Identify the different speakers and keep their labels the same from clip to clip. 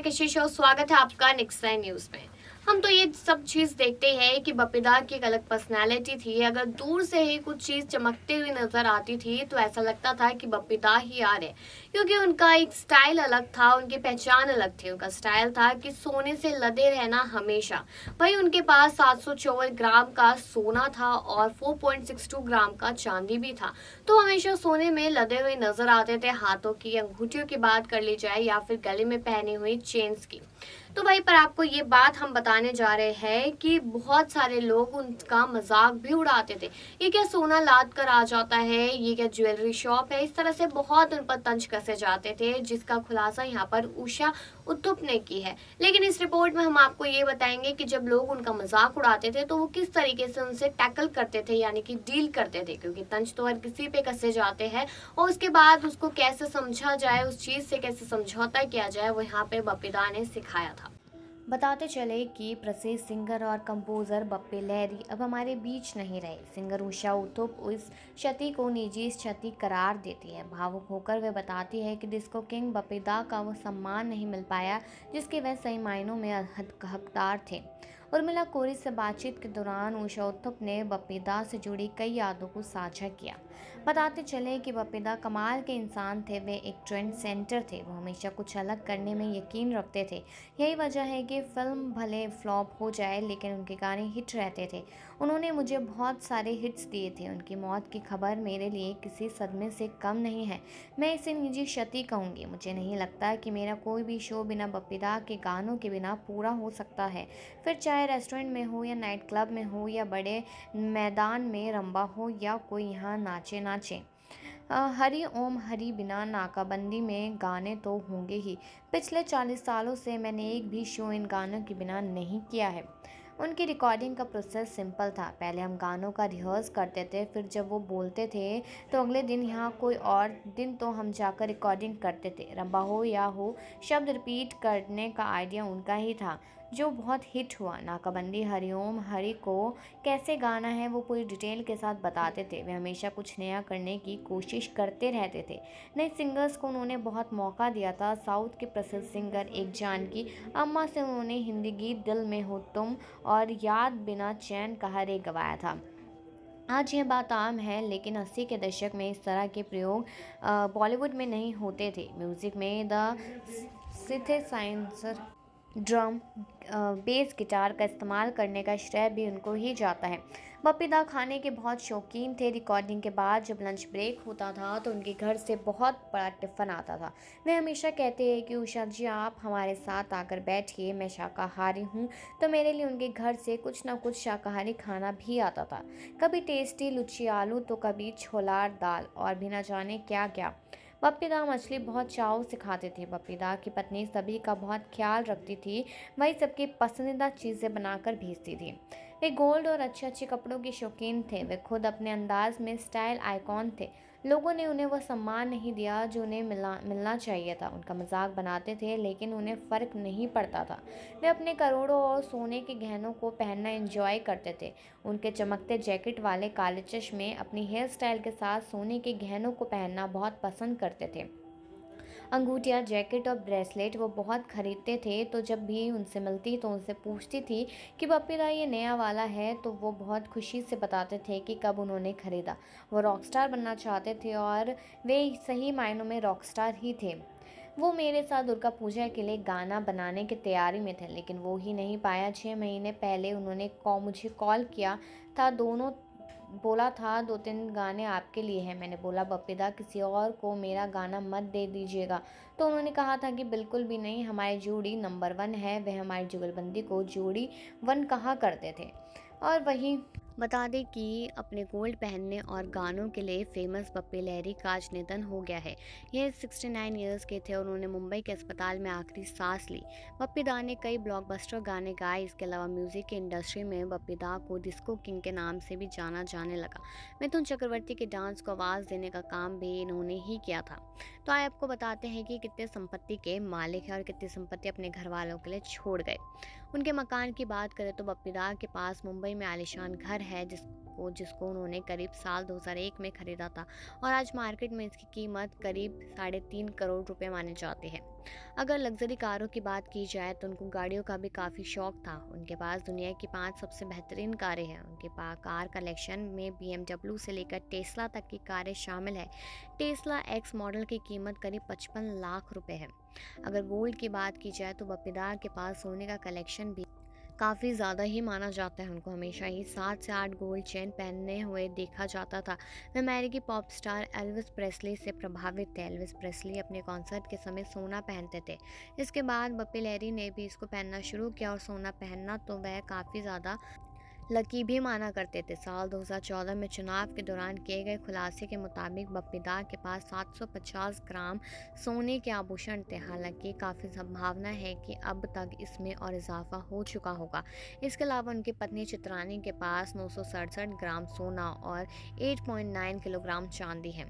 Speaker 1: कशिश और स्वागत है आपका नेक्स्ट न्यूज में। हम तो ये सब चीज देखते हैं कि बप्पीदा की एक अलग पर्सनालिटी थी। अगर दूर से ही कुछ चीज चमकती हुई नजर आती थी तो ऐसा लगता था कि बप्पीदा ही आ रहे, क्योंकि उनका एक स्टाइल अलग था, उनकी पहचान अलग थी। उनका स्टाइल था कि सोने से लदे रहना हमेशा। वही उनके पास 754 ग्राम का सोना था और 4.62 ग्राम का चांदी भी था। तो हमेशा सोने में लदे हुए नजर आते थे। हाथों की अंगूठियों की बात कर ली जाए या फिर गले में पहनी हुई चेन्स की, तो वहीं पर आपको ये बात हम बताने जा रहे हैं कि बहुत सारे लोग उनका मजाक भी उड़ाते थे। ये क्या सोना लाद कर आ जाता है, ये क्या ज्वेलरी शॉप है, इस तरह से बहुत उन पर तंज कसे जाते थे, जिसका खुलासा यहाँ पर उषा उत्थुप ने की है। लेकिन इस रिपोर्ट में हम आपको ये बताएंगे कि जब लोग उनका मजाक उड़ाते थे तो वो किस तरीके से उनसे टैकल करते थे, यानी कि डील करते थे, क्योंकि तंज तो हर किसी पे कसे जाते हैं। और उसके बाद उसको कैसे समझा जाए, उस चीज से कैसे समझौता किया जाए, वो यहाँ पे बप्पीदा ने सिखाया था। बताते चले कि प्रसिद्ध सिंगर और कंपोजर बप्पी लहरी अब हमारे बीच नहीं रहे। सिंगर उषा उत्थुप इस क्षति को निजी क्षति करार देती है। भावुक होकर वे बताती है कि डिस्को किंग बप्पीदा का वो सम्मान नहीं मिल पाया जिसके वह सही मायनों में हकदार थे। उर्मिला कोरी से बातचीत के दौरान उषा उत्थुप ने बप्पीदा से जुड़ी कई यादों को साझा किया। बताते चले कि बप्पीदा कमाल के इंसान थे। वे एक ट्रेंड सेंटर थे। वो हमेशा कुछ अलग करने में यकीन रखते थे। यही वजह है कि फिल्म भले फ्लॉप हो जाए लेकिन उनके गाने हिट रहते थे। उन्होंने मुझे बहुत सारे हिट्स दिए थे। उनकी मौत की खबर मेरे लिए किसी सदमे से कम नहीं है। मैं इसे निजी क्षति कहूँगी। मुझे नहीं लगता कि मेरा कोई भी शो बिना बप्पीदा के गानों के बिना पूरा हो सकता है, फिर चाहे रेस्टोरेंट में हो या नाइट क्लब में हो या बड़े मैदान में रंबा हो या कोई यहाँ नाचे नाचे। हरि ओम हरि बिना नाकाबंदी में गाने तो होंगे ही। पिछले 40 सालों से मैंने एक भी शो इन गानों के बिना नहीं किया है। उनकी रिकॉर्डिंग का प्रोसेस सिंपल था। पहले हम गानों का रिहर्स करते थे, फिर जब वो बोलते थे तो अगले दिन यहाँ कोई और दिन तो हम जाकर रिकॉर्डिंग करते थे। रंबा हो या हो, शब्द रिपीट करने का आइडिया उनका ही था, जो बहुत हिट हुआ। नाकाबंदी हरिओम हरि को कैसे गाना है वो पूरी डिटेल के साथ बताते थे। वे हमेशा कुछ नया करने की कोशिश करते रहते थे। नए सिंगर्स को उन्होंने बहुत मौका दिया था। साउथ के प्रसिद्ध सिंगर एक जानकी अम्मा से उन्होंने हिंदी गीत दिल में हो तुम और याद बिना चैन कहा रे गवाया था। आज यह बात आम है, लेकिन 80 के दशक में इस तरह के प्रयोग बॉलीवुड में नहीं होते थे। म्यूजिक में the synthesizer, drum, bass guitar का इस्तेमाल करने का श्रेय भी उनको ही जाता है। बप्पीदा खाने के बहुत शौकीन थे। रिकॉर्डिंग के बाद जब लंच ब्रेक होता था तो उनके घर से बहुत बड़ा टिफ़िन आता था। वे हमेशा कहते हैं कि उषा जी आप हमारे साथ आकर बैठिए, मैं शाकाहारी हूँ। तो मेरे लिए उनके घर से कुछ ना कुछ शाकाहारी खाना भी आता था। कभी टेस्टी लुची आलू तो कभी छोलार दाल और भी ना जाने क्या क्या। बप्पीदा मछली बहुत चाव से खाते थे। बप्पीदा की पत्नी सभी का बहुत ख्याल रखती थी, वही सबकी पसंदीदा चीज़ें बनाकर भेजती थी। वे गोल्ड और अच्छे अच्छे कपड़ों की शौकीन थे। वे खुद अपने अंदाज में स्टाइल आइकॉन थे। लोगों ने उन्हें वह सम्मान नहीं दिया जो उन्हें मिलना चाहिए था। उनका मजाक बनाते थे लेकिन उन्हें फ़र्क नहीं पड़ता था। वे अपने करोड़ों और सोने के गहनों को पहनना एंजॉय करते थे। उनके चमकते जैकेट वाले काले चश्मे, अपनी हेयर स्टाइल के साथ सोने के गहनों को पहनना बहुत पसंद करते थे। अंगूठियाँ, जैकेट और ब्रेसलेट वो बहुत खरीदते थे। तो जब भी उनसे मिलती तो उनसे पूछती थी कि बप्पीदा ये नया वाला है, तो वो बहुत खुशी से बताते थे कि कब उन्होंने खरीदा। वो रॉकस्टार बनना चाहते थे और वे सही मायनों में रॉकस्टार ही थे। वो मेरे साथ दुर्गा पूजा के लिए गाना बनाने की तैयारी में थे, लेकिन वो ही नहीं पाया। 6 महीने पहले उन्होंने मुझे कॉल किया था। दोनों बोला था 2-3 गाने आपके लिए हैं। मैंने बोला बप्पीदा किसी और को मेरा गाना मत दे दीजिएगा। तो उन्होंने कहा था कि बिल्कुल भी नहीं, हमारी जोड़ी नंबर 1 है। वह हमारी जुगलबंदी को जोड़ी 1 कहा करते थे। और वही बता दें कि अपने गोल्ड पहनने और गानों के लिए फेमस बप्पी लहरी का आज निधन हो गया है। यह 69 ईयर्स के थे और उन्होंने मुंबई के अस्पताल में आखिरी सांस ली। बप्पी दा ने कई ब्लॉकबस्टर गाने गाए। इसके अलावा म्यूजिक की इंडस्ट्री में बप्पी दा को डिस्को किंग के नाम से भी जाना जाने लगा। मिथुन चक्रवर्ती के डांस को आवाज़ देने का काम भी इन्होंने ही किया था। तो आइए आपको बताते हैं कि कितने संपत्ति के मालिक हैं और कितनी संपत्ति अपने घर वालों के लिए छोड़ गए। उनके मकान की बात करें तो बप्पी दा के पास मुंबई में आलीशान घर है, जिस को, जिसको उन्होंने करीब साल 2001 में खरीदा था और आज मार्केट में इसकी कीमत करीब 3.5 करोड़ रुपए माने जाते हैं। अगर लग्जरी कारों की बात की जाए तो उनको गाड़ियों का भी काफ़ी शौक था। उनके पास दुनिया की 5 सबसे बेहतरीन कारें हैं। उनके पास कार कलेक्शन में BMW से लेकर टेस्ला तक की कारें शामिल है। टेस्ला एक्स मॉडल की कीमत करीब 55 लाख रुपए है। अगर गोल्ड की बात की जाए तो बप्पीदार के पास सोने का कलेक्शन भी काफ़ी ज़्यादा ही माना जाता है। उनको हमेशा ही 7 से 8 गोल्ड चेन पहनने हुए देखा जाता था। वे अमेरिकी पॉप स्टार एल्विस प्रेस्ली से प्रभावित थे। एल्विस प्रेस्ली अपने कॉन्सर्ट के समय सोना पहनते थे। इसके बाद बप्पी लहरी ने भी इसको पहनना शुरू किया और सोना पहनना तो वह काफ़ी ज़्यादा लकी भी माना करते थे। साल 2014 में चुनाव के दौरान किए गए खुलासे के मुताबिक बप्पीदार के पास 750 ग्राम सोने के आभूषण थे। हालांकि काफ़ी संभावना है कि अब तक इसमें और इजाफा हो चुका होगा। इसके अलावा उनकी पत्नी चित्रानी के पास 967 ग्राम सोना और 8.9 किलोग्राम चांदी है।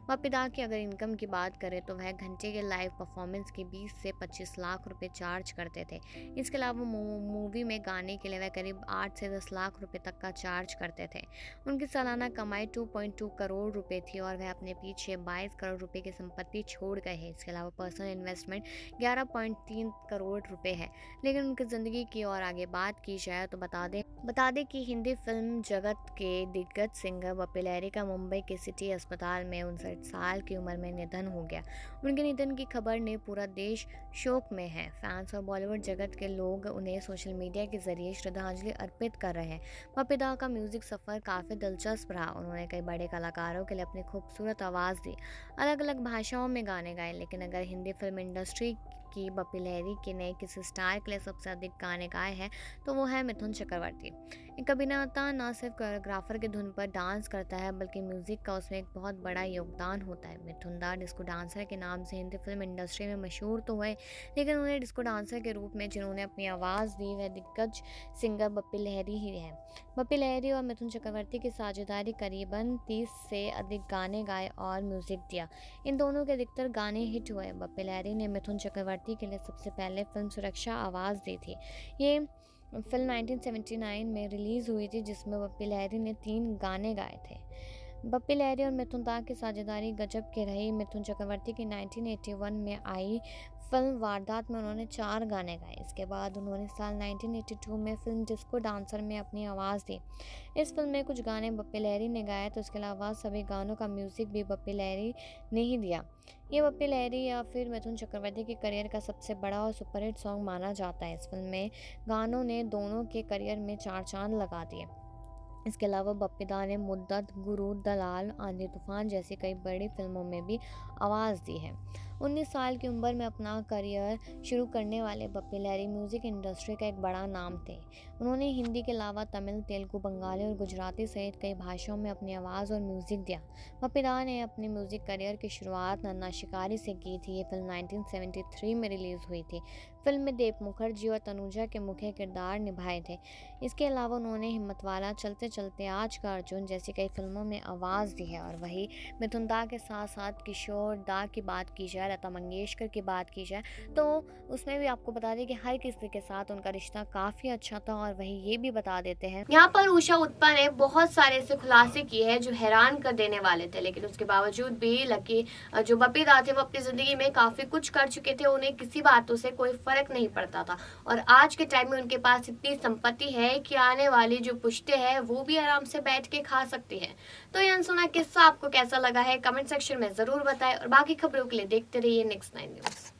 Speaker 1: बप्पीदार की अगर इनकम की बात करें तो वह घंटे के लाइव परफॉर्मेंस के 20 से 25 लाख रुपए चार्ज करते थे। इसके अलावा मूवी में गाने के लिए वह करीब 8 से 10 लाख रुपए तक का चार्ज करते थे। उनकी सालाना कमाई 2.2 करोड़ रुपए थी और वह अपने पीछे 22 करोड़ रुपए की संपत्ति छोड़ गए हैं। इसके अलावा पर्सनल इन्वेस्टमेंट 11.3 करोड़ रुपए है। लेकिन उनकी ज़िंदगी की और आगे बात की जाए तो बता दें कि हिंदी फिल्म जगत के दिग्गज सिंगर बप्पी लहरी का मुंबई के सिटी अस्पताल में 59 साल की उम्र में निधन हो गया। उनके निधन की खबर ने पूरा देश शोक में है। फैंस और बॉलीवुड जगत के लोग उन्हें सोशल मीडिया के जरिए श्रद्धांजलि अर्पित कर रहे हैं। बप्पीदार का म्यूजिक सफ़र काफ़ी दिलचस्प रहा। उन्होंने कई बड़े कलाकारों के लिए अपनी खूबसूरत आवाज़ दी, अलग अलग भाषाओं में गाने गाए। लेकिन अगर हिंदी फिल्म इंडस्ट्री की बप्पी लहरी के नए किसी स्टार के लिए सबसे अधिक गाने गाए हैं तो वो है मिथुन चक्रवर्ती। एक अभिनेता न सिर्फ कोरियोग्राफर की धुन पर डांस करता है बल्कि म्यूजिक का उसमें एक बहुत बड़ा योगदान होता है। मिथुन दा डिस्को डांसर के नाम से हिंदी फिल्म इंडस्ट्री में मशहूर तो हुए, लेकिन उन्हें डिस्को डांसर के रूप में जिन्होंने अपनी आवाज़ दी वह दिग्गज सिंगर बप्पी लहरी ही है। बप्पी लहरी और मिथुन चक्रवर्ती की साझेदारी करीबन 30 से अधिक गाने गाए और म्यूजिक दिया। इन दोनों के अधिकतर गाने हिट हुए। बप्पी लहरी ने मिथुन चक्रवर्ती के लिए सबसे पहले फिल्म सुरक्षा आवाज़ दी थी। ये फिल्म 1979 में रिलीज़ हुई थी जिसमें बप्पी लहरी ने 3 गाने गाए थे। बप्पी लहरी और मिथुन दा की साझेदारी गजब की रही। मिथुन चक्रवर्ती की 1981 में आई फिल्म वारदात में उन्होंने 4 गाने गाए। इसके बाद उन्होंने साल 1982 में फिल्म डिस्को डांसर में अपनी आवाज़ दी। इस फिल्म में कुछ गाने बप्पी लहरी ने गाए तो इसके अलावा सभी गानों का म्यूज़िक भी बप्पी लहरी ने ही दिया। ये बप्पी लहरी या फिर मिथुन चक्रवर्ती के करियर का सबसे बड़ा और सुपरहिट सॉन्ग माना जाता है। इस फिल्म में गानों ने दोनों के करियर में 4 चांद लगा दिए। इसके अलावा बप्पीदार ने मुद्दत, गुरु, दलाल, आंधी तूफान जैसी कई बड़ी फिल्मों में भी आवाज़ दी है। 19 साल की उम्र में अपना करियर शुरू करने वाले बप्पी लहरी म्यूज़िक इंडस्ट्री का एक बड़ा नाम थे। उन्होंने हिंदी के अलावा तमिल, तेलुगु, बंगाली और गुजराती सहित कई भाषाओं में अपनी आवाज़ और म्यूज़िक दिया। बप्पीदार ने अपने म्यूज़िक करियर की शुरुआत नन्ना शिकारी से की थी। ये फिल्म 1973 में रिलीज़ हुई थी। फिल्म में देव मुखर्जी और तनुजा के मुख्य किरदार निभाए थे। इसके अलावा उन्होंने हिम्मतवाला, चलते चलते, आज का अर्जुन जैसी कई फिल्मों में आवाज़ दी है। और वही मिथुन दा के साथ साथ किशोर दा की बात की जाए, लता मंगेशकर की बात की जाए तो उसमें भी आपको बता दें कि हर किसी के साथ उनका रिश्ता काफ़ी अच्छा था। और वही ये भी बता देते हैं यहाँ पर उषा उत्पा ने बहुत सारे ऐसे खुलासे किए हैं जो हैरान कर देने वाले थे, लेकिन उसके बावजूद भी लकी जो बप्पी दा थे वो अपनी ज़िंदगी में काफ़ी कुछ कर चुके थे। उन्हें किसी बातों से कोई फर्क नहीं पड़ता था और आज के टाइम में उनके पास इतनी संपत्ति है कि आने वाली जो पुश्ते हैं वो भी आराम से बैठ के खा सकती है। तो ये अनसुना किस्सा आपको कैसा लगा है कमेंट सेक्शन में ज़रूर बताएं और बाकी खबरों के लिए देखते रहिए नेक्स्ट 9 न्यूज़।